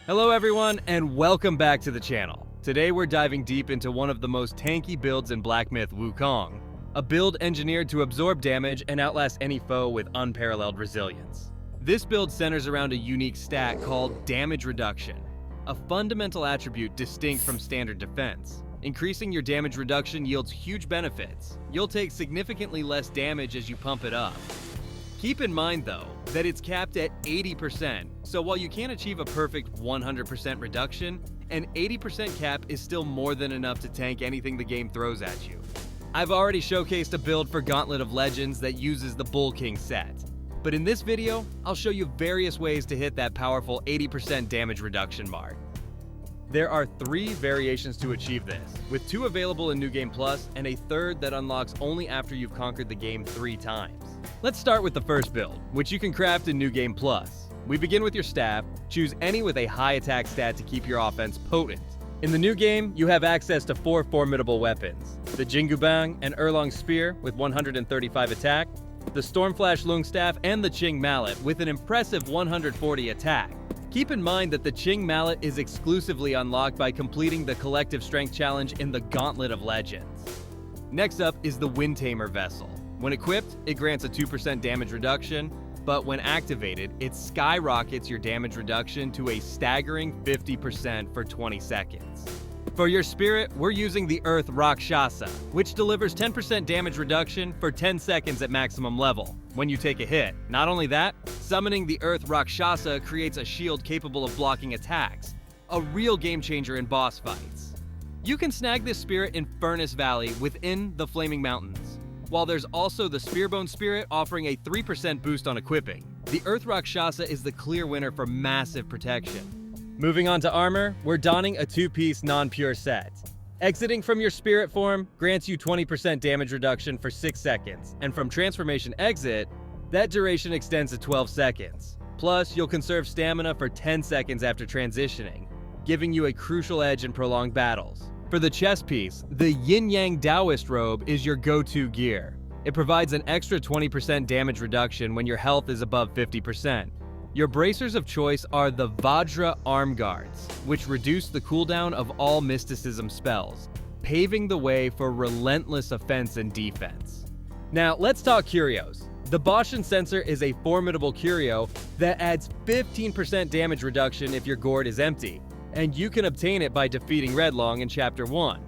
Hello everyone, and welcome back to the channel. Today we're diving deep into one of the most tanky builds in Black Myth, Wukong. A build engineered to absorb damage and outlast any foe with unparalleled resilience. This build centers around a unique stat called damage reduction, a fundamental attribute distinct from standard defense. Increasing your damage reduction yields huge benefits. You'll take significantly less damage as you pump it up. Keep in mind though, that it's capped at 80%, so while you can't achieve a perfect 100% reduction, an 80% cap is still more than enough to tank anything the game throws at you. I've already showcased a build for Gauntlet of Legends that uses the Bull King set, but in this video, I'll show you various ways to hit that powerful 80% damage reduction mark. There are 3 variations to achieve this, with 2 available in New Game Plus and a third that unlocks only after you've conquered the game 3 times. Let's start with the first build, which you can craft in New Game Plus. We begin with your staff, choose any with a high attack stat to keep your offense potent. In the new game, you have access to 4 formidable weapons: the Jingubang and Erlong Spear with 135 attack, the Stormflash Lung Staff and the Qing Mallet with an impressive 140 attack. Keep in mind that the Qing Mallet is exclusively unlocked by completing the Collective Strength Challenge in the Gauntlet of Legends. Next up is the Wind Tamer Vessel. When equipped, it grants a 2% damage reduction, but when activated, it skyrockets your damage reduction to a staggering 50% for 20 seconds. For your spirit, we're using the Earth Rakshasa, which delivers 10% damage reduction for 10 seconds at maximum level when you take a hit. Not only that, summoning the Earth Rakshasa creates a shield capable of blocking attacks, a real game changer in boss fights. You can snag this spirit in Furnace Valley within the Flaming Mountains, while there's also the Spearbone Spirit offering a 3% boost on equipping. The Earth Rakshasa is the clear winner for massive protection. Moving on to armor, we're donning a 2-piece non-pure set. Exiting from your spirit form grants you 20% damage reduction for 6 seconds, and from transformation exit, that duration extends to 12 seconds. Plus, you'll conserve stamina for 10 seconds after transitioning, giving you a crucial edge in prolonged battles. For the chest piece, the Yin Yang Taoist robe is your go-to gear. It provides an extra 20% damage reduction when your health is above 50%. Your bracers of choice are the Vajra Arm Guards, which reduce the cooldown of all mysticism spells, paving the way for relentless offense and defense. Now, let's talk curios. The Boshin Sensor is a formidable curio that adds 15% damage reduction if your gourd is empty, and you can obtain it by defeating Redlong in Chapter 1.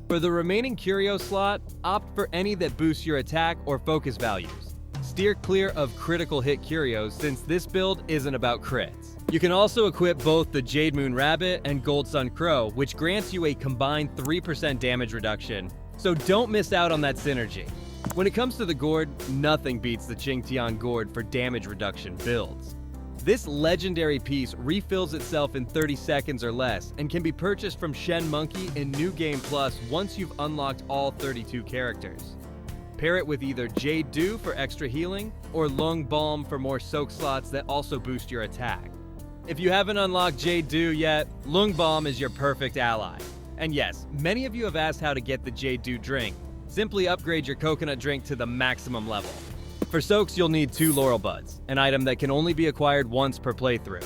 For the remaining curio slot, opt for any that boosts your attack or focus values. Steer clear of critical hit curios since this build isn't about crits. You can also equip both the Jade Moon Rabbit and Gold Sun Crow, which grants you a combined 3% damage reduction, so don't miss out on that synergy. When it comes to the gourd, nothing beats the Qingtian Gourd for damage reduction builds. This legendary piece refills itself in 30 seconds or less and can be purchased from Shen Monkey in New Game Plus once you've unlocked all 32 characters. Pair it with either Jade Dew for extra healing or Lung Balm for more soak slots that also boost your attack. If you haven't unlocked Jade Dew yet, Lung Balm is your perfect ally. And yes, many of you have asked how to get the Jade Dew drink. Simply upgrade your coconut drink to the maximum level. For soaks, you'll need 2 Laurel Buds, an item that can only be acquired once per playthrough.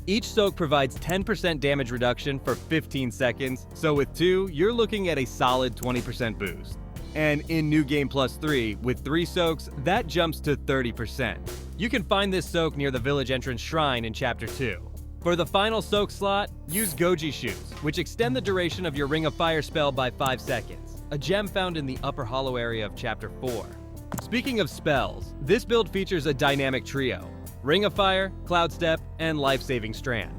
Each soak provides 10% damage reduction for 15 seconds, so with 2, you're looking at a solid 20% boost. And in New Game Plus 3, with 3 soaks, that jumps to 30%. You can find this soak near the village entrance shrine in Chapter 2. For the final soak slot, use Goji Shoes, which extend the duration of your Ring of Fire spell by 5 seconds, a gem found in the upper hollow area of Chapter 4. Speaking of spells, this build features a dynamic trio: Ring of Fire, Cloud Step, and Life-Saving Strand.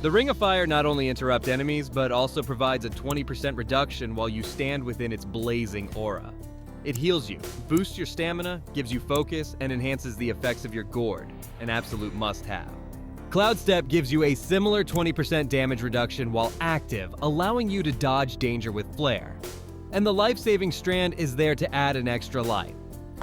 The Ring of Fire not only interrupts enemies, but also provides a 20% reduction while you stand within its blazing aura. It heals you, boosts your stamina, gives you focus, and enhances the effects of your gourd, an absolute must-have. Cloud Step gives you a similar 20% damage reduction while active, allowing you to dodge danger with flair. And the Life-Saving Strand is there to add an extra life.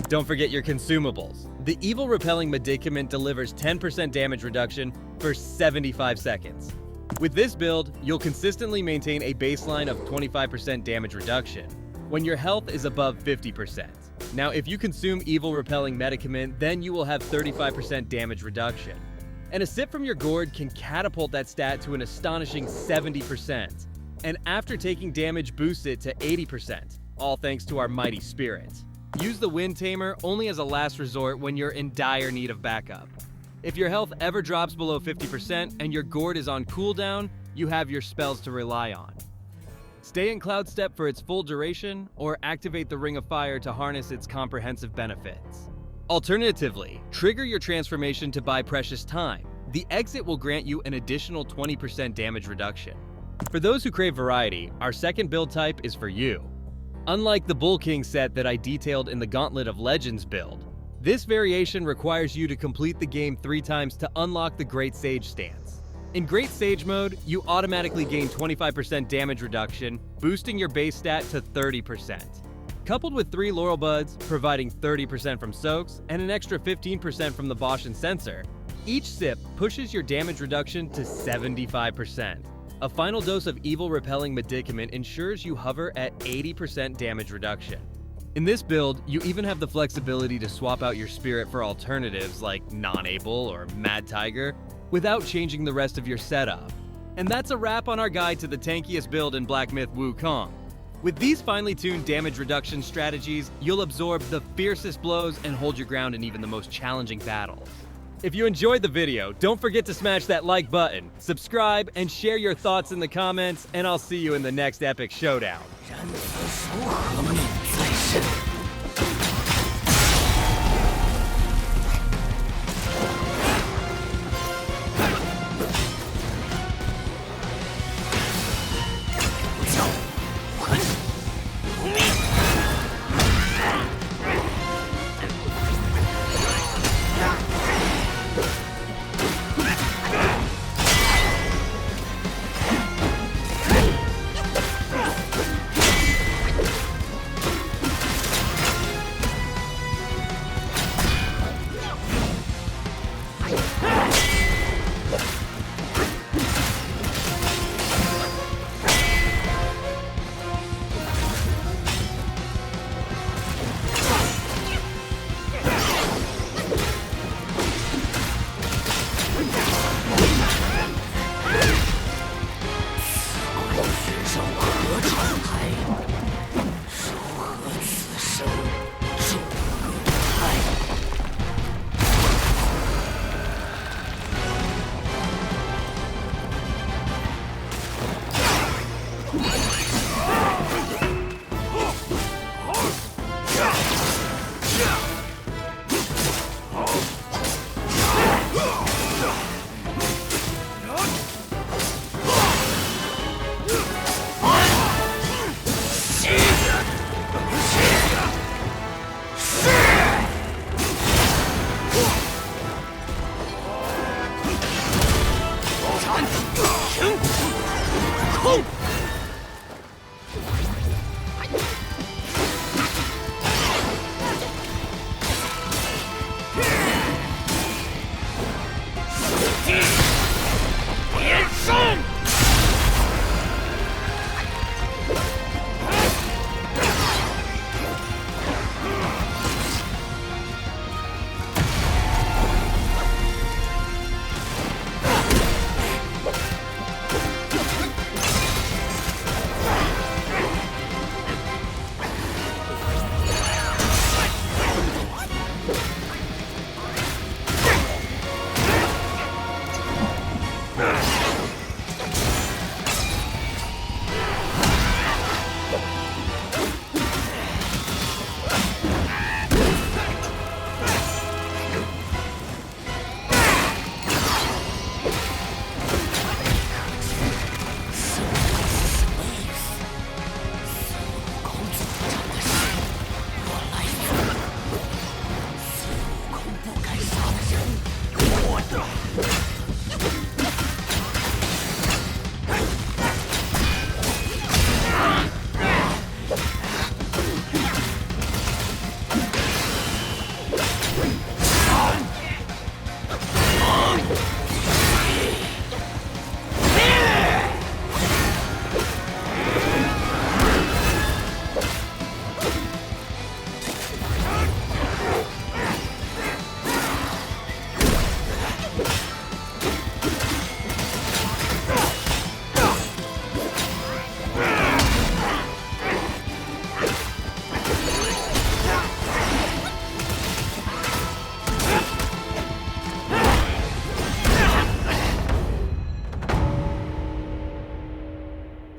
Don't forget your consumables. The Evil Repelling Medicament delivers 10% damage reduction for 75 seconds. With this build, you'll consistently maintain a baseline of 25% damage reduction when your health is above 50%. Now, if you consume Evil Repelling Medicament, then you will have 35% damage reduction. And a sip from your gourd can catapult that stat to an astonishing 70%. And after taking damage, boost it to 80%, all thanks to our mighty spirit. Use the Wind Tamer only as a last resort when you're in dire need of backup. If your health ever drops below 50% and your gourd is on cooldown, you have your spells to rely on. Stay in Cloud Step for its full duration, or activate the Ring of Fire to harness its comprehensive benefits. Alternatively, trigger your transformation to buy precious time. The exit will grant you an additional 20% damage reduction. For those who crave variety, our second build type is for you. Unlike the Bull King set that I detailed in the Gauntlet of Legends build, this variation requires you to complete the game 3 times to unlock the Great Sage stance. In Great Sage mode, you automatically gain 25% damage reduction, boosting your base stat to 30%. Coupled with 3 Laurel Buds, providing 30% from soaks and an extra 15% from the Bosch and Sensor, each sip pushes your damage reduction to 75%. A final dose of evil repelling medicament ensures you hover at 80% damage reduction. In this build, you even have the flexibility to swap out your spirit for alternatives like Non-Able or Mad Tiger without changing the rest of your setup. And that's a wrap on our guide to the tankiest build in Black Myth Wukong. With these finely tuned damage reduction strategies, you'll absorb the fiercest blows and hold your ground in even the most challenging battles. If you enjoyed the video, don't forget to smash that like button, subscribe, and share your thoughts in the comments, and I'll see you in the next epic showdown.